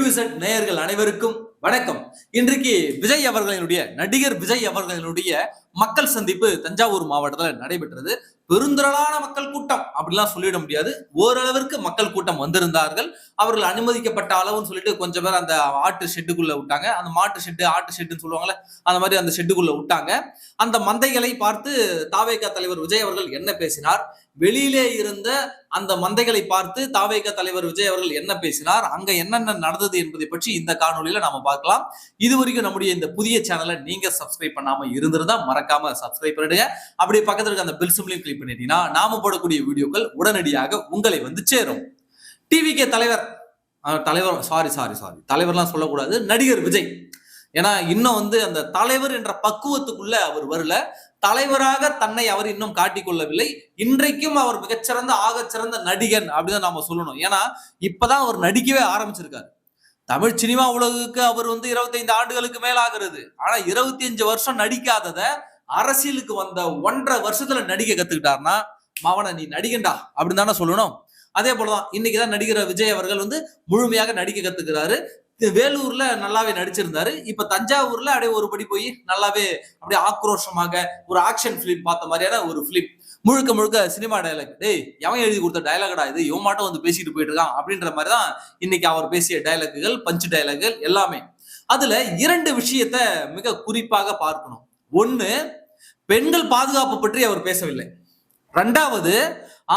டிவிசெட் நேயர்கள் அனைவருக்கும் வணக்கம். இன்றைக்கு நடிகர் விஜய் அவர்களினுடைய மக்கள் சந்திப்பு தஞ்சாவூர் மாவட்டத்தில் நடைபெற்றது. பெருந்திரளான மக்கள் கூட்டம் அப்படிலாம் சொல்லிட முடியாது, ஓரளவிற்கு மக்கள் கூட்டம் வந்திருந்தார்கள். அவர்கள் அனுமதிக்கப்பட்ட அளவுன்னு சொல்லிட்டு கொஞ்சம் பேர் அந்த ஆட்டு ஷெட்டுக்குள்ள விட்டாங்க. அந்த மாட்டு ஷெட்டு ஆட்டு ஷெட்டுன்னு சொல்லுவாங்கல்ல, அந்த மாதிரி அந்த ஷெட்டுக்குள்ள விட்டாங்க. அந்த மந்தைகளை பார்த்து தாவேகா தலைவர் விஜய் அவர்கள் என்ன பேசினார், வெளியிலே இருந்த அந்த மந்தைகளை பார்த்து தாவேகா தலைவர் விஜய் அவர்கள் என்ன பேசினார், அங்க என்னென்ன நடந்தது என்பதை பற்றி இந்த காணொலியில நாம பார்க்கலாம். இது வரைக்கும் நம்முடைய இந்த புதிய சேனலை நீங்க சப்ஸ்கிரைப் பண்ணாம இருந்திருந்தா மறக்காம சப்ஸ்கிரைப் பண்ணிடுங்க. அப்படியே பக்கத்துல இருக்க அந்த பெல் சிம்பலையும் கிளிக் பண்ணிட்டீங்கன்னா நாம போடக்கூடிய வீடியோக்கள் உடனடியாக உங்களை வந்து சேரும். டிவிகே தலைவர்லாம் சொல்லக்கூடாது, நடிகர் விஜய். ஏன்னா இன்னும் அந்த தலைவர் என்ற பக்குவத்துக்குள்ள அவர் வரல. தலைவராக தன்னை அவர் இன்னும் காட்டிக்கொள்ளவில்லை. இன்றைக்கும் அவர் மிகச்சிறந்த ஆகச்சிறந்த நடிகன் அப்படிதான் நாம சொல்லணும். ஏன்னா இப்பதான் அவர் நடிக்கவே ஆரம்பிச்சிருக்காரு. தமிழ் சினிமா உலகுக்கு அவர் 25 ஆண்டுகளுக்கு மேல ஆகிறது. ஆனா 25 வருஷம் நடிக்காதத அரசியலுக்கு வந்த 1.5 வருஷத்துல நடிக்க கத்துக்கிட்டாருன்னா மாவன நீ நடிகண்டா அப்படின்னு தானே சொல்லணும். அதே போலதான் இன்னைக்குதான் நடிகர் விஜய் அவர்கள் முழுமையாக நடிக்க கத்துக்கிறாரு. வேலூர்ல நல்லாவே நடிச்சிருந்தாரு. இப்ப தஞ்சாவூர்ல அப்படியே ஒரு படி போய் நல்லாவே அப்படியே ஆக்ரோஷமாக ஒரு ஆக்ஷன் பிலிம் பார்த்த மாதிரியான ஒரு பிலிம், முழுக்க முழுக்க சினிமா டயலாக். டேய் எவன் எழுதி கொடுத்த டயலாகடா இது, இவன் மாட்டம் பேசிட்டு போயிட்டு இருக்கான் அப்படின்ற மாதிரிதான் இன்னைக்கு அவர் பேசிய டயலாக்குகள், பஞ்சு டயலாக்குகள் எல்லாமே. அதுல 2 விஷயத்த மிக குறிப்பாக பார்க்கணும். ஒண்ணு, பெண்கள் பாதுகாப்பு பற்றி அவர் பேசவில்லை. 2வது,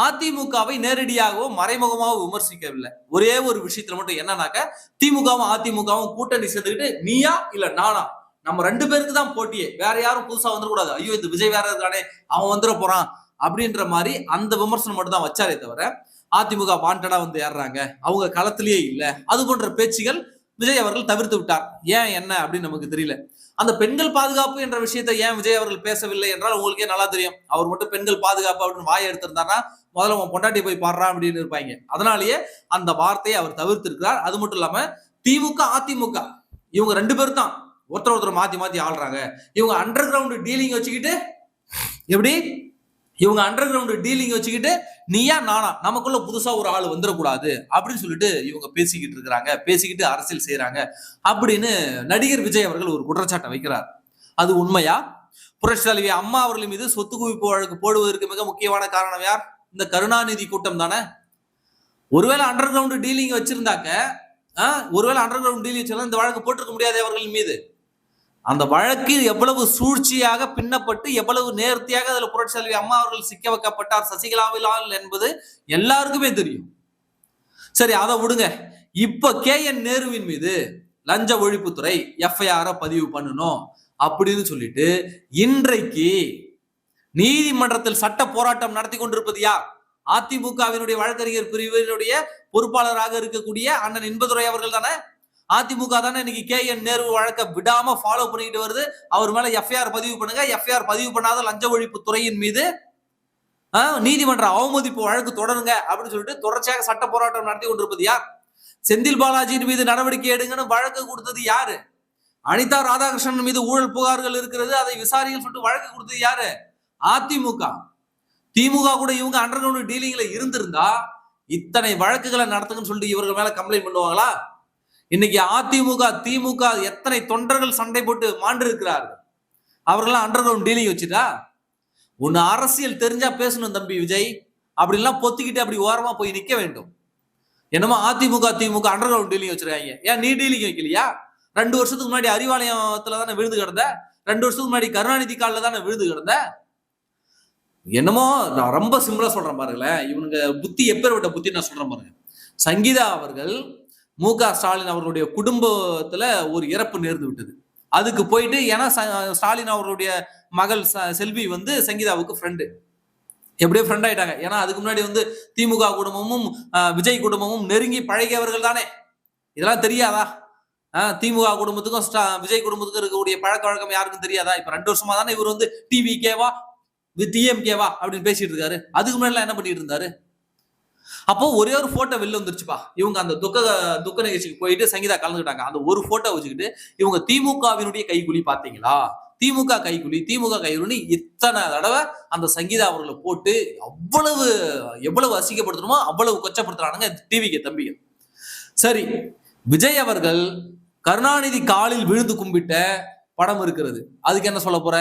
அதிமுகவை நேரடியாகவோ மறைமுகமாக விமர்சிக்கவில்லை. ஒரே ஒரு விஷயத்துல மட்டும் என்னன்னாக்க, திமுகவும் அதிமுகவும் கூட்டணி சேர்ந்துக்கிட்டு நீயா இல்ல நானா, நம்ம 2 பேருக்கு தான் போட்டியே, வேற யாரும் புதுசா வந்துடக்கூடாது, ஐயோ இந்த விஜய் வேற இருக்கானே அவன் வந்துட போறான் அப்படின்ற மாதிரி அந்த விமர்சனம் மட்டும் தான் வச்சாரே தவிர அதிமுக வாண்டடா ஏறாங்க, அவங்க களத்திலேயே இல்லை, அது போன்ற பேச்சுகள் விஜய் அவர்கள் தவிர்த்து விட்டார். ஏன் என்ன அப்படின்னு நமக்கு தெரியல. அந்த பெண்கள் பாதுகாப்பு என்ற விஷயத்தை ஏன் விஜய் அவர்கள் பேசவில்லை என்றால் உங்களுக்கே நல்லா தெரியும். அவர் மட்டும் பெண்கள் பாதுகாப்பு அப்படின்னு வாயை எடுத்திருந்தாருன்னா முதல்ல உன் பொண்டாட்டி போய் பாடுறான் அப்படின்னு இருப்பாங்க. அதனாலேயே அந்த வார்த்தையை அவர் தவிர்த்திருக்கிறார். அது மட்டும் இல்லாம திமுக அதிமுக இவங்க 2 பேரும் தான் ஒருத்தர் மாத்தி மாத்தி ஆள்றாங்க. இவங்க அண்டர் கிரவுண்ட் டீலிங் வச்சுக்கிட்டு நீயா நானா, நமக்குள்ள புதுசா ஒரு ஆள் வந்துடக்கூடாது அப்படின்னு சொல்லிட்டு இவங்க பேசிக்கிட்டு இருக்கிறாங்க, பேசிக்கிட்டு அரசியல் செய்யறாங்க அப்படின்னு நடிகர் விஜய் அவர்கள் ஒரு குற்றச்சாட்டை வைக்கிறார். அது உண்மையா? புரட்சி தலைவி அம்மா அவர்கள் மீது சொத்து குவிப்பு வழக்கு போடுவதற்கு மிக முக்கியமான காரணம் யார்? இந்த கருணாநிதி கூட்டம் தானே. ஒருவேளை அண்டர் கிரவுண்ட் டீலிங் வச்சிருந்தாக்க, இந்த வழக்கு போட்டிருக்க முடியாது அவர்கள் மீது. அந்த வழக்கு எவ்வளவு சூழ்ச்சியாக பின்னப்பட்டு எவ்வளவு நேர்த்தியாக அதுல புரட்சி தலைவி அம்மா அவர்கள் சிக்க வைக்கப்பட்டார் சசிகலாவிலால் என்பது எல்லாருக்குமே தெரியும். சரி, அதை விடுங்க. இப்ப KN நேருவின் மீது லஞ்ச ஒழிப்புத்துறை FIR பதிவு பண்ணணும் அப்படின்னு சொல்லிட்டு இன்றைக்கு நீதிமன்றத்தில் சட்ட போராட்டம் நடத்தி கொண்டிருப்பது யார்? அதிமுகவினுடைய வழக்கறிஞர் பிரிவினுடைய பொறுப்பாளராக இருக்கக்கூடிய அண்ணன் இன்பதுரை அவர்கள் தானே. அதிமுக தானே இன்னைக்கு KN நேரு வழக்க விடாம ஃபாலோ பண்ணிட்டு வருது. அவர் மேல FIR பதிவு பண்ணுங்க, FIR பதிவு பண்ணாத லஞ்ச ஒழிப்பு துறையின் மீது நீதிமன்ற அவமதிப்பு வழக்கு தொடருங்க அப்படின்னு சொல்லிட்டு தொடர்ச்சியாக சட்ட போராட்டம் நடத்தி கொண்டிருப்பது யார்? செந்தில் பாலாஜியின் மீது நடவடிக்கை எடுங்கன்னு வழக்கு கொடுத்தது யாரு? அனிதா ராதாகிருஷ்ணன் மீது ஊழல் புகார்கள் இருக்கிறது, அதை விசாரிக்க சொல்லிட்டு வழக்கு கொடுத்தது யாரு? அதிமுக. திமுக கூட இவங்க அண்டர் கிரவுண்ட் டீலிங்ல இருந்திருந்தா இத்தனை வழக்குகளை நடத்துங்கன்னு சொல்லிட்டு இவர்கள் மேல கம்ப்ளைண்ட் பண்ணுவாங்களா? இன்னைக்கு அதிமுக திமுக எத்தனை தொண்டர்கள் சண்டை போட்டு மாண்டு இருக்கிறார்கள். அவர்கள்லாம் அண்டர் கிரவுண்ட் டீலிங் வச்சுட்டா? ஒன்னு அரசியல் தெரிஞ்சா பேசணும் தம்பி விஜய், அப்படிலாம் பொத்திக்கிட்டு அப்படி ஓரமா போய் நிக்க வேண்டும். என்னமோ அதிமுக திமுக அண்டர் கிரவுண்ட் டீலிங் வச்சிருக்காங்க. ஏன் நீ டீலிங் வைக்கலையா? 2 வருஷத்துக்கு முன்னாடி அறிவாலயத்துல தானே விழுந்து கிடந்த, 2 வருஷத்துக்கு முன்னாடி கருணாநிதி காலில் தானே விழுந்து கிடந்த. என்னமோ நான் ரொம்ப சிம்பிளா சொல்றேன் பாருங்களேன், இவனுங்க புத்தி எப்பேற்பட்ட புத்தி நான் சொல்றேன் பாருங்க. சங்கீதா அவர்கள் MK ஸ்டாலின் அவர்களுடைய குடும்பத்துல ஒரு இறப்பு நேர்ந்து விட்டது. அதுக்கு போயிட்டு ஏன்னா ஸ்டாலின் அவர்களுடைய மகள் செல்வி சங்கீதாவுக்கு ஃப்ரெண்டு, எப்படியோ ஃப்ரெண்ட் ஆயிட்டாங்க. ஏன்னா அதுக்கு முன்னாடி திமுக குடும்பமும் விஜய் குடும்பமும் நெருங்கி பழகியவர்கள் தானே. இதெல்லாம் தெரியாதா? திமுக குடும்பத்துக்கும் விஜய் குடும்பத்துக்கும் இருக்கக்கூடிய பழக்க வழக்கம் யாருக்கும் தெரியாதா? இப்ப 2 வருஷமா தானே இவர் TVKவா TMKவா அப்படின்னு பேசிட்டு இருக்காரு. அதுக்கு முன்னாடி என்ன பண்ணிட்டு இருந்தாரு? அப்போ ஒரே ஒரு போட்டோ வெளில வந்துருச்சுப்பா. இவங்க அந்த துக்க நிகழ்ச்சிக்கு போயிட்டு சங்கீதா கலந்துக்கிட்டாங்க. அந்த ஒரு போட்டோ வச்சுக்கிட்டு இவங்க திமுகவினுடைய கைகுலி பாத்தீங்களா, திமுக கைகுலி இத்தனை தடவை அந்த சங்கீதா அவர்களை போட்டு எவ்வளவு அசிங்கப்படுத்தணுமோ அவ்வளவு கொச்சப்படுத்துறானுங்க டிவிக்கு தம்பிகள். சரி, விஜய் அவர்கள் கருணாநிதி காலில் விழுந்து கும்பிட்ட படம் இருக்கிறது. அதுக்கு என்ன சொல்ல போற?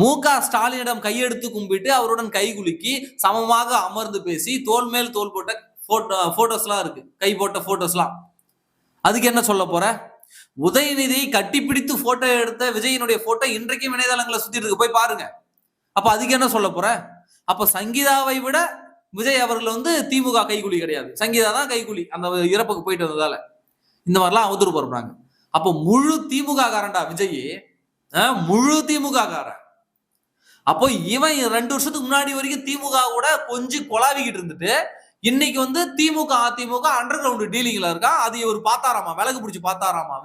மு.க. ஸ்டாலினிடம் கையெடுத்து கும்பிட்டு அவருடன் கைகுலுக்கி சமமாக அமர்ந்து பேசி தோல் மேல் தோல் போட்ட போட்டோஸ்லாம் இருக்கு, கை போட்ட போட்டோஸ்லாம். அதுக்கு என்ன சொல்ல போற? உதயநிதி கட்டிப்பிடித்து போட்டோ எடுத்த விஜயினுடைய போட்டோ இன்றைக்கும் இணையதளங்களை சுத்திட்டு இருக்கு, போய் பாருங்க. அப்ப அதுக்கு என்ன சொல்ல போற? அப்ப சங்கீதாவை விட விஜய் அவர்கள் திமுக கைகுலி கிடையாது, சங்கீதா தான் கைகுலி அந்த இறப்புக்கு போயிட்டு வந்ததால. இந்த மாதிரிலாம் அவதூறு பரப்புறாங்க. அப்ப முழு திமுக காரன்டா விஜய், முழு திமுக காரன். அப்போ இவன் 2 வருஷத்துக்கு முன்னாடி வரைக்கும் திமுக கூட கொஞ்சம் கொலாவிக்கிட்டு இருந்துட்டு இன்னைக்கு திமுக அதிமுக அண்டர் கிரவுண்ட் டீலிங்ல இருக்கான். அது இவர் பார்த்தாராமா, விலகு பிடிச்சி பார்த்தாராமா.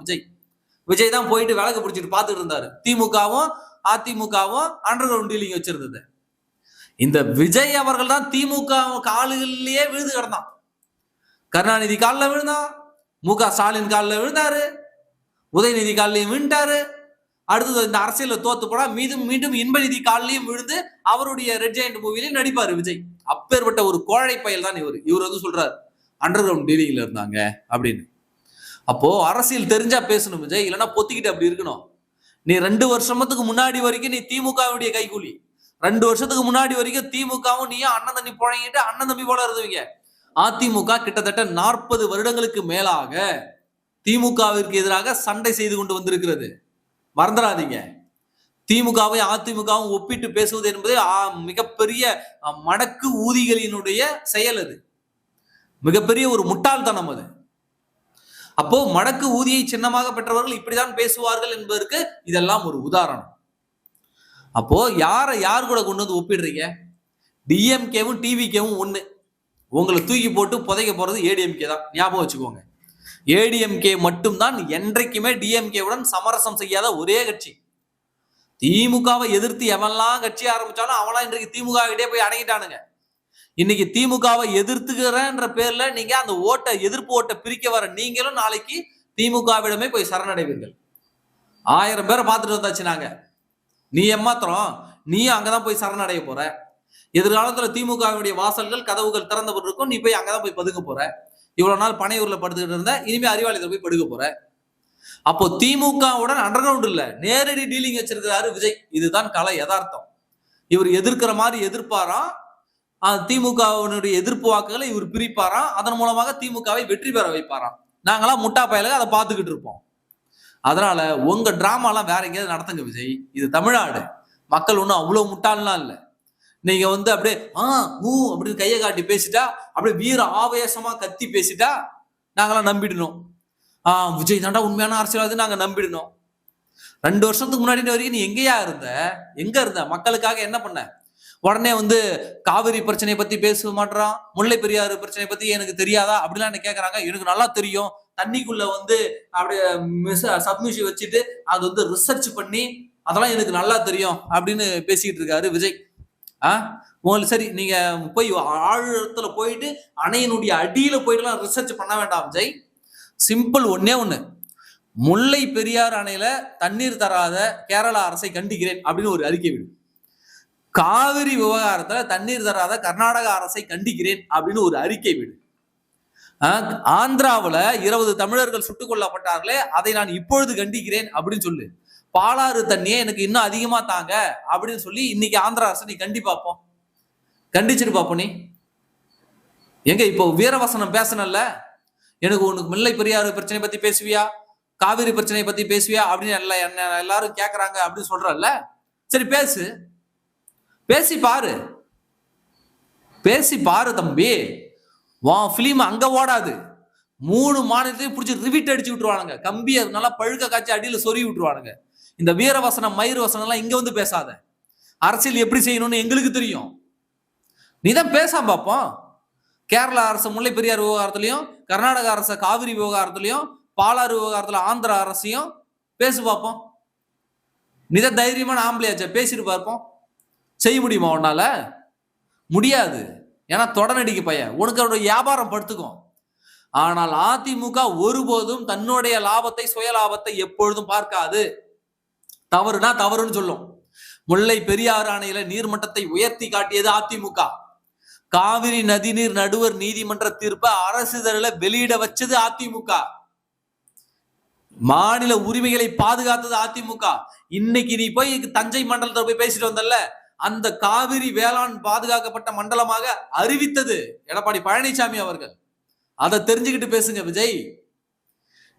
விஜய் தான் போயிட்டு விலகு பிடிச்சிட்டு பார்த்துட்டு இருந்தாரு. திமுகவும் அதிமுகவும் அண்டர் கிரவுண்ட் டீலிங் வச்சிருந்தது. இந்த விஜய் அவர்கள் தான் திமுக காலுகளிலேயே விழுந்து கிடந்தான். கருணாநிதி காலில் விழுந்தான், மு.க. ஸ்டாலின் காலில் விழுந்தாரு, உதயநிதி காலிலையும் விழுந்தாரு. அடுத்தது இந்த அரசியல தோத்து போனா மீண்டும் இன்பநிதி காலிலையும் விழுந்து அவருடைய ரெட் ஜெயண்ட் மூவிலையும் நடிப்பாரு விஜய். அப்பேற்பட்ட ஒரு கோழை பயல் தான் இவர் சொல்றாரு அண்டர் கிரவுண்ட் டீலிங்ல இருந்தாங்க அப்படின்னு. அப்போ அரசியல் தெரிஞ்சா பேசணும் விஜய், இல்லைன்னா பொத்திக்கிட்டு அப்படி இருக்கணும். நீ 2 வருஷத்துக்கு முன்னாடி வரைக்கும் நீ திமுகவுடைய கைகூலி, 2 வருஷத்துக்கு முன்னாடி வரைக்கும் திமுகவும் நீயும் அண்ணன் தம்பி புழங்கிட்டு அண்ணன் தம்பி போல இருந்தவங்க. அதிமுக கிட்டத்தட்ட 40 வருடங்களுக்கு மேலாக திமுகவிற்கு எதிராக சண்டை செய்து கொண்டு வந்திருக்கிறது. மறந்துடாதீங்க. திமுகவும் அதிமுகவும் ஒப்பிட்டு பேசுவது என்பது மிகப்பெரிய மடக்கு ஊதிகளினுடைய செயல். அது மிகப்பெரிய ஒரு முட்டாள்தனம். அது அப்போ மடக்கு ஊதியை சின்னமாக பெற்றவர்கள் இப்படிதான் பேசுவார்கள் என்பதற்கு இதெல்லாம் ஒரு உதாரணம். அப்போ யார் கூட கொண்டு வந்து ஒப்பிடுறீங்க? டிஎம்கேவும் டிவிகேவும் ஒண்ணு. உங்களை தூக்கி போட்டு புதைக்க போறது ஏடிஎம்கே தான், ஞாபகம் வச்சுக்கோங்க. ஏடிஎம்கே மட்டும்தான் என்றைக்குமே டிஎம்கேவுடன் சமரசம் செய்யாத ஒரே கட்சி. திமுகவை எதிர்த்து எவன்லாம் கட்சி ஆரம்பிச்சாலும் அவன்லாம் இன்றைக்கு திமுக கிட்டே போய் அடங்கிட்டானுங்க. இன்னைக்கு திமுகவை எதிர்த்துக்கிறன்ற பேர்ல நீங்க அந்த எதிர்ப்பு ஓட்டை பிரிக்க வர நீங்களும் நாளைக்கு திமுகவிடமே போய் சரணடைவீர்கள். 1000 பேரை பார்த்துட்டு வந்தாச்சு நாங்க. நீ ஏமாத்திரம், நீயும் அங்கதான் போய் சரணடைய போற. எதிர்காலத்துல திமுகவுடைய வாசல்கள் கதவுகள் திறந்தபடி இருக்கும், நீ போய் அங்கதான் போய் பதுங்க போற. இவ்வளவு நாள் பனையூர்ல படுத்துக்கிட்டு இருந்த, இனிமே அறிவாலயத்தில் போய் படுக்க போற. அப்போ திமுகவுடன் அண்டர் கிரவுண்ட் இல்ல, நேரடி டீலிங் வச்சிருக்கிறாரு விஜய். இதுதான் கலை யதார்த்தம். இவர் எதிர்க்கிற மாதிரி எதிர்ப்பாராம், திமுகவினுடைய எதிர்ப்பு வாக்குகளை இவர் பிரிப்பாராம், அதன் மூலமாக திமுகவை வெற்றி பெற வைப்பாராம். நாங்களாம் முட்டா பயலுக அதை பார்த்துக்கிட்டு இருப்போம். அதனால உங்க டிராமாலாம் வேற எங்கேயாவது நடத்துங்க விஜய். இது தமிழ்நாடு, மக்கள் ஒன்றும் அவ்வளவு முட்டாள்லாம் இல்லை. நீங்க அப்படியே அப்படின்னு கையை காட்டி பேசிட்டா, அப்படியே வீர ஆவேசமா கத்தி பேசிட்டா நாங்களாம் நம்பிடணும். விஜய் தாண்டா உண்மையான அரசியல்வாதி நாங்க நம்பிடணும். 2 வருஷத்துக்கு முன்னாடி வரைக்கும் நீ எங்க இருந்த மக்களுக்காக என்ன பண்ண? உடனே காவிரி பிரச்சனையை பத்தி பேச மாட்டான், முல்லை பெரியாறு பிரச்சனை பத்தி எனக்கு தெரியாதா அப்படிலாம் என்ன கேட்கறாங்க. எனக்கு நல்லா தெரியும், தண்ணிக்குள்ள அப்படியே சப்மிஷன் வச்சுட்டு அது ரிசர்ச் பண்ணி அதெல்லாம் எனக்கு நல்லா தெரியும் அப்படின்னு பேசிட்டு இருக்காரு விஜய். உங்களுக்கு சரி, நீங்க போய் ஆழத்துல போயிட்டு அணையினுடைய அடியில போயிட்டுலாம் ரிசர்ச் பண்ண வேண்டாம் விஜய். சிம்பிள் ஒன்னே ஒண்ணு, முல்லை பெரியாறு அணையில தண்ணீர் தராத கேரளா அரசை கண்டிக்கிறேன் அப்படின்னு ஒரு அறிக்கை விடு. காவிரி விவகாரத்துல தண்ணீர் தராத கர்நாடக அரசை கண்டிக்கிறேன் அப்படின்னு ஒரு அறிக்கை விடு. ஆந்திராவுல 20 தமிழர்கள் சுட்டுக் கொல்லப்பட்டார்களே, அதை நான் இப்பொழுது கண்டிக்கிறேன் அப்படின்னு சொல்லு. பாலாறு தண்ணியே எனக்கு இன்னும் அதிகமா தாங்க அப்படின்னு சொல்லி இன்னைக்கு ஆந்திரா அரசு நீ கண்டிச்சிட்டு பாப்போம். நீ எங்க இப்போ வீரவசனம் பேசணும்ல, எனக்கு உனக்கு முல்லை பெரியாறு பிரச்சனை பத்தி பேசுவியா, காவிரி பிரச்சனை பத்தி பேசுவியா அப்படின்னு எல்லாரும் கேக்குறாங்க அப்படின்னு சொல்றல்ல. சரி பேசி பாரு தம்பி. பிலிம் அங்க ஓடாது. 3 மாநிலத்தையும் பிடிச்சி ரிவிட் அடிச்சு விட்டுருவானுங்க, கம்பியை நல்லா பழுக்க காய்ச்சி அடியில சொருகி விட்டுருவானுங்க. இந்த வீரவசனம் மயிர் வசனம் எல்லாம் இங்க பேசாத. அரசியல் எப்படி செய்யணும்னு எங்களுக்கு தெரியும், நீதான் பேசாம பார்ப்போம். கேரளா அரசு முல்லை பெரியார் விவகாரத்திலையும், கர்நாடக அரசு காவிரி விவகாரத்திலையும், பாலாறு விவகாரத்துல ஆந்திரா அரசையும் பேசு பார்ப்போம். நீதான் தைரியமான ஆம்பளையாச்ச, பேசிட்டு பார்ப்போம். செய்ய முடியுமா உன்னால? முடியாது. ஏன்னா தொடநடிக்கு பையன், உனக்கு அவருடைய வியாபாரம் படுத்துக்கும். ஆனால் அதிமுக ஒருபோதும் தன்னுடைய லாபத்தை, சுய லாபத்தை எப்பொழுதும் பார்க்காது. தவறுனா தவறுன்னு சொல்லும். முல்லை பெரியாறு அணையில நீர்மட்டத்தை உயர்த்தி காட்டியது அதிமுக. காவிரி நதிநீர் நடுவர் நீதிமன்ற தீர்ப்பை அரசிதழில வெளியிட வச்சது அதிமுக. மாநில உரிமைகளை பாதுகாத்தது அதிமுக. இன்னைக்கு நீ போய் தஞ்சை மண்டலத்தை போய் பேசிட்டு வந்தல்ல, அந்த காவிரி வேளாண் பாதுகாக்கப்பட்ட மண்டலமாக அறிவித்தது எடப்பாடி பழனிசாமி அவர்கள். அதை தெரிஞ்சுக்கிட்டு பேசுங்க விஜய்.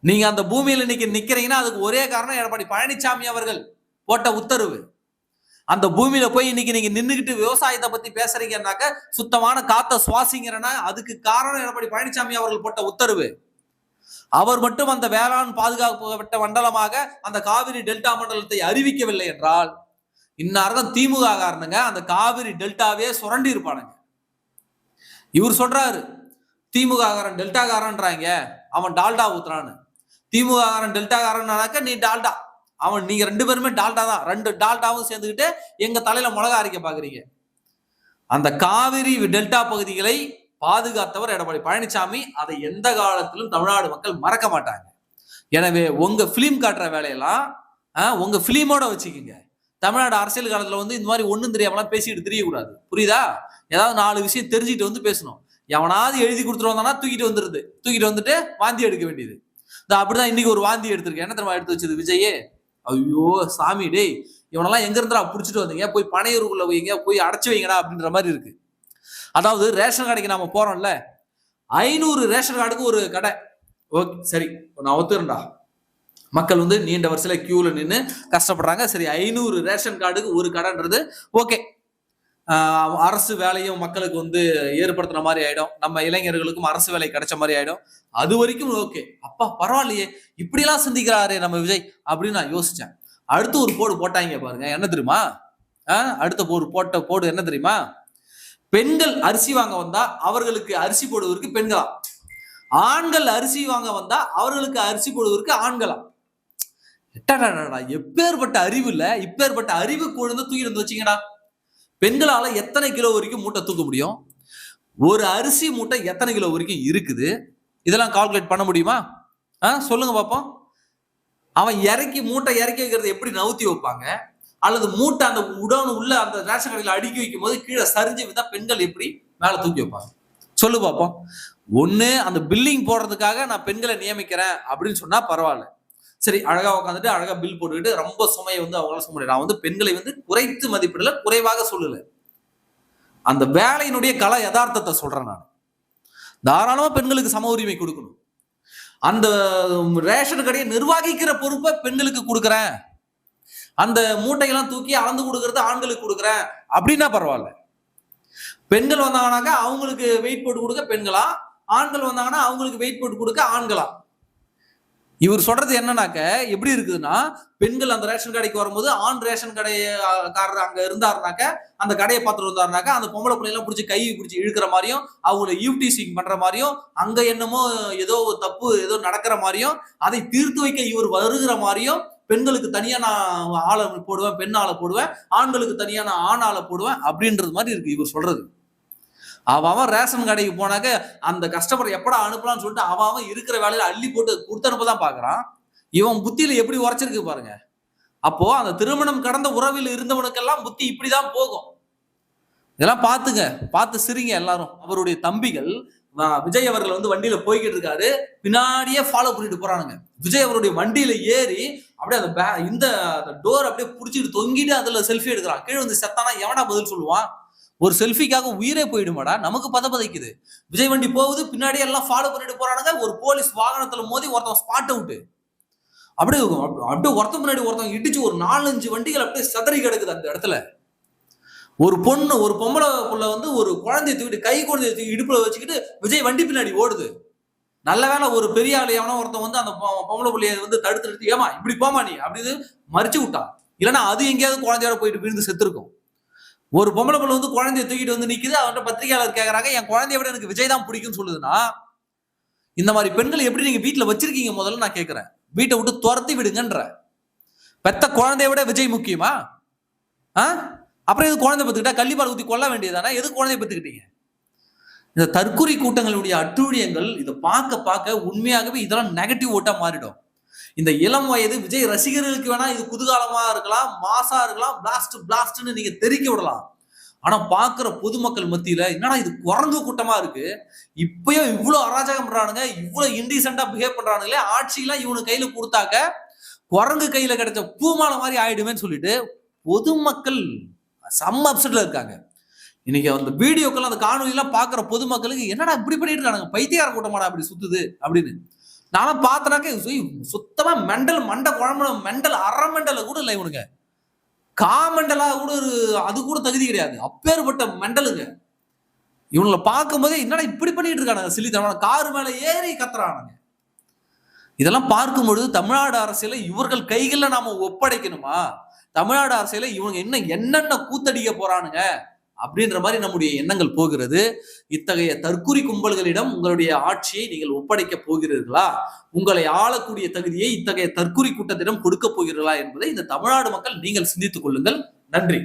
நீங்க அந்த பூமியில இன்னைக்கு நிக்கிறீங்கன்னா அதுக்கு ஒரே காரணம் எடப்பாடி பழனிசாமி அவர்கள் போட்ட உத்தரவு. அந்த பூமியில போய் இன்னைக்கு நீங்க நின்றுகிட்டு விவசாயத்தை பத்தி பேசுறீங்கன்னாக்க, சுத்தமான காத்த சுவாசிங்கிறனா அதுக்கு காரணம் எடப்பாடி பழனிசாமி அவர்கள் போட்ட உத்தரவு. அவர் மட்டும் அந்த வேளாண் பாதுகாக்கப்பட்ட மண்டலமாக அந்த காவிரி டெல்டா மண்டலத்தை அறிவிக்கவில்லை என்றால் இந்நேரம் திமுக காரணங்க அந்த காவிரி டெல்டாவே சுரண்டி இருப்பானுங்க. இவர் சொல்றாரு திமுக காரன் டெல்டா காரன்றாங்க, அவன் டால்டா ஊத்துறான்னு. திமுக காரன் டெல்டா காரன்னாக்க நீ டால்டா, அவன் நீங்க ரெண்டு பேருமே டால்டா தான். ரெண்டு டால்டாவும் சேர்ந்துக்கிட்டு எங்க தலையில மிளகா அரைக்க பாக்குறீங்க. அந்த காவிரி டெல்டா பகுதிகளை பாதுகாத்தவர் எடப்பாடி பழனிசாமி. அதை எந்த காலத்திலும் தமிழ்நாடு மக்கள் மறக்க மாட்டாங்க. எனவே உங்க பிலிம் காட்டுற வேலையெல்லாம் உங்க பிலிமோட வச்சுக்கோங்க. தமிழ்நாடு அரசியல் காலத்துல வந்து இந்த மாதிரி ஒண்ணும் தெரியாமலாம் பேசிட்டு தெரியக்கூடாது, புரியுதா? ஏதாவது 4 விஷயம் தெரிஞ்சுட்டு வந்து பேசணும். எவனாவது எழுதி கொடுத்துட்டு வந்தானா தூக்கிட்டு வந்துட்டு வாந்தி எடுக்க வேண்டியது. அப்படிதான் இன்னைக்கு ஒரு வாந்தி எடுத்திருக்கேன். என்ன தெரியுமா எடுத்து வச்சது விஜயே? ஐயோ சாமி டேய், இவனெல்லாம் எங்க இருந்தா புடிச்சிட்டு வந்தீங்க, போய் பனையூருக்குள்ள வைங்க, போய் அடைச்சு வைங்கடா அப்படின்ற மாதிரி இருக்கு. அதாவது ரேஷன் கடைக்கு நாம போறோம்ல, 500 ரேஷன் கார்டுக்கு ஒரு கடை. ஓகே சரி, நான் ஒத்துறேன்டா. மக்கள் வந்து நீண்ட வரிசையில கியூல நின்று கஷ்டப்படுறாங்க. சரி, 500 ரேஷன் கார்டுக்கு ஒரு கடைன்றது ஓகே. அரசு வேலையும் மக்களுக்கு வந்து ஏற்படுத்துற மாதிரி ஆயிடும். நம்ம இளைஞர்களுக்கும் அரசு வேலை கிடைச்ச மாதிரி ஆயிடும். அது வரைக்கும் ஓகே. அப்பா பரவாயில்லையே, இப்படியெல்லாம் சிந்திக்கிறாரே நம்ம விஜய் அப்படின்னு நான் யோசிச்சேன். அடுத்து ஒரு போடு போட்டாங்க பாருங்க, என்ன தெரியுமா? அடுத்த போடு என்ன தெரியுமா? பெண்கள் அரிசி வாங்க வந்தா அவர்களுக்கு அரிசி போடுவதற்கு பெண்களா, ஆண்கள் அரிசி வாங்க வந்தா அவர்களுக்கு அரிசி போடுவதற்கு ஆண்களா. எப்பேற்பட்ட அறிவு இல்ல, இப்பேற்பட்ட அறிவு கொண்டு தூக்கி வந்து வச்சீங்கடா. பெண்களால எத்தனை கிலோ வரைக்கும் மூட்டை தூக்க முடியும்? ஒரு அரிசி மூட்டை எத்தனை கிலோ வரைக்கும் இருக்குது? இதெல்லாம் கால்குலேட் பண்ண முடியுமா? சொல்லுங்க பாப்போம். அவன் மூட்டை இறக்கி வைக்கிறது எப்படி நவுத்தி வைப்பாங்க? அல்லது மூட்டை அந்த உடனு உள்ள அந்த ரேஷன் கடையில் அடுக்கி வைக்கும் போது கீழே சரிஞ்சு விதா பெண்கள் எப்படி மேல தூக்கி வைப்பாங்க? சொல்லு பாப்போம். ஒண்ணு அந்த பில்லிங் போடுறதுக்காக நான் பெண்களை நியமிக்கிறேன் அப்படின்னு சொன்னா பரவாயில்ல. சரி, அழகா உட்காந்துட்டு அழகா பில் போட்டுக்கிட்டு ரொம்ப சுமையை வந்து அவங்களால சொல்ல முடியாது. நான் வந்து பெண்களை வந்து குறைத்து மதிப்பிடல, குறைவாக சொல்லல. அந்த வேலையினுடைய கல யதார்த்தத்தை சொல்றேன் நான். தாராளமா பெண்களுக்கு சம உரிமை கொடுக்கணும். அந்த ரேஷன் கடையை நிர்வகிக்கிற பொறுப்பை பெண்களுக்கு கொடுக்குறேன், அந்த மூட்டையெல்லாம் தூக்கி அளந்து கொடுக்கறது ஆண்களுக்கு கொடுக்குறேன் அப்படின்னா பரவாயில்ல. பெண்கள் வந்தாங்கன்னாக்கா அவங்களுக்கு வெயிட் போட்டு கொடுக்க பெண்களா, ஆண்கள் வந்தாங்கன்னா அவங்களுக்கு வெயிட் போட்டு கொடுக்க ஆண்களா. இவர் சொல்றது என்னன்னாக்க எப்படி இருக்குதுன்னா, பெண்கள் அந்த ரேஷன் கடைக்கு வரும்போது ஆண் ரேஷன் கடைக்காரர் அங்க இருந்தாருனாக்க, அந்த கடையை பார்த்துட்டு வந்தாருனாக்க அந்த பொம்பளை பிள்ளைலாம் பிடிச்சி கை பிடிச்சி இழுக்கிற மாதிரியும், அவங்களை யூடிசிங் பண்ற மாதிரியும், அங்க என்னமோ ஏதோ தப்பு ஏதோ நடக்கிற மாதிரியும், அதை தீர்த்து வைக்க இவர் வருகிற மாதிரியும், பெண்களுக்கு தனியா நான் ஆளை போடுவேன், பெண் ஆளை போடுவேன், ஆண்களுக்கு தனியா நான் ஆண் ஆளை போடுவேன் அப்படின்றது மாதிரி இருக்கு இவர் சொல்றது. அவன் ரேஷன் கடைக்கு போனாக்க அந்த கஸ்டமர் எப்படா அனுப்பலாம்னு சொல்லிட்டு அவன் இருக்கிற வேலையில அள்ளி போட்டு கொடுத்து அனுப்பதான் பாக்குறான். இவன் புத்தியில எப்படி உரைச்சிருக்கு பாருங்க. அப்போ அந்த திருமணம் கடந்த உறவில் இருந்தவனுக்கெல்லாம் புத்தி இப்படிதான் போகும். இதெல்லாம் பாத்துங்க, பார்த்து சிரிங்க எல்லாரும். அவருடைய தம்பிகள் விஜய் அவர்கள் வந்து வண்டியில போய்கிட்டு இருக்காரு, பின்னாடியே ஃபாலோ பண்ணிட்டு போறானுங்க. விஜய் அவருடைய வண்டியில ஏறி அப்படியே அந்த இந்த டோர் அப்படியே புடிச்சிட்டு தொங்கிட்டு அதுல செல்ஃபி எடுக்கிறான். கீழே வந்து செத்தானா எவனா பதில் சொல்லுவான்? ஒரு செல்ஃபிக்காக உயிரே போயிடுமாடா, நமக்கு பதைக்குது. விஜய் வண்டி போகுது, பின்னாடி எல்லாம் ஃபாலோ பண்ணிட்டு போறானுங்க. ஒரு போலீஸ் வாகனத்துல மோதி ஒருத்தன் ஸ்பாட் அவுட். அப்படியே ஒருத்தன் முன்னாடி ஒருத்தன் இடிச்சு ஒரு 4-5 வண்டிகள் அப்படியே சதறி கிடக்குது அந்த இடத்துல. ஒரு பொம்பளை புள்ள வந்து ஒரு குழந்தைய தூக்கிட்டு, கை குழந்தைய தூக்கி இடுப்புல வச்சுக்கிட்டு விஜய் வண்டி பின்னாடி ஓடுது. நல்ல வேலை ஒரு பெரிய ஆளு எவனோ ஒருத்தன் வந்து அந்த பொம்பளை புள்ளைய வந்து தடுத்து ஏமா இப்படி போமா நீ அப்படின்னு மறிச்சு விட்டான். இல்லைன்னா அது எங்கேயாவது குழந்தையோட போயிட்டு விழுந்து செத்துருக்கும். ஒரு பொம்பளை பிள்ளை வந்து குழந்தைய தூக்கிட்டு வந்து நிக்குது. அவன்கிட்ட பத்திரிகையாளர் கேட்கறாங்க, என் குழந்தைய விட எனக்கு விஜய் தான் பிடிக்கும்னு சொல்லுதுன்னா, இந்த மாதிரி பெண்களை எப்படி நீங்க வீட்டுல வச்சிருக்கீங்க முதல்ல நான் கேட்கிறேன். வீட்டை விட்டு துரத்தி விடுங்கன்ற. பெத்த குழந்தைய விட விஜய் முக்கியமா? அப்புறம் எது குழந்தை பத்துக்கிட்டா கள்ளிப்பால் ஊத்தி கொல்ல வேண்டியதானே? எது குழந்தைய பத்துக்கிட்டீங்க? இந்த தற்கொலை கூட்டங்களுடைய அட்டூழியங்கள் இதை பார்க்க உண்மையாகவே இதெல்லாம் நெகட்டிவ் ஓட்டா மாறிடும். இந்த இளம் வயது விஜய் ரசிகர்களுக்கு வேணா இது குதூகலமா இருக்கலாம், மாசா இருக்கலாம், பிளாஸ்ட்னு நீங்க தெரிக்க விடலாம். ஆனா பாக்குற பொதுமக்கள் மத்தியில என்னடா இது குரங்கு கூட்டமா இருக்கு, இப்பயும் இவ்வளவு அராஜகம் பண்றானுங்க, இவ்வளவு இன்டீசென்டா பிஹேவ் பண்றானுங்களே, ஆட்சியெல்லாம் இவனுக்கு கையில கொடுத்தாக்க குரங்கு கையில கிடைச்ச பூமாலை மாதிரி ஆயிடுவேன்னு சொல்லிட்டு பொதுமக்கள் செம்ம அப்செட்ல இருக்காங்க. இன்னைக்கு அந்த வீடியோக்கள் அந்த காணொலி எல்லாம் பாக்குற பொதுமக்களுக்கு என்னடா இப்படி பண்ணிட்டு இருக்காங்க, பைத்தியார கூட்டமாடா அப்படி சுத்துது அப்படின்னு. நானும் பார்த்தனாக்க சுத்தமா மெண்டல் மண்டை குழம்பு மெண்டல் அரை மெண்டல கூட இல்லை இவனுங்க. காமெண்டலா கூட அது கூட தகுதி கிடையாது. அப்பேற்பட்ட மெண்டலுங்க. இவங்களை பார்க்கும் போதே என்னடா இப்படி பண்ணிட்டு இருக்கானுங்க, சிலித்தனமான காரு மேல ஏறி கத்துறானுங்க. இதெல்லாம் பார்க்கும் பொழுது தமிழ்நாடு அரசியலை இவர்கள் கைகள்ல நாம ஒப்படைக்கணுமா? தமிழ்நாடு அரசியலை இவங்க என்னென்ன கூத்தடிக்க போறானுங்க அப்படின்ற மாதிரி நம்முடைய எண்ணங்கள் போகிறது. இத்தகைய தற்குறி கும்பல்களிடம் உங்களுடைய ஆட்சியை நீங்கள் ஒப்படைக்க போகிறீர்களா? உங்களை ஆளக்கூடிய தகுதியை இத்தகைய தற்குறி கூட்டத்திடம் கொடுக்க போகிறீர்களா என்பதை இந்த தமிழ்நாடு மக்கள் நீங்கள் சிந்தித்துக் கொள்ளுங்கள். நன்றி.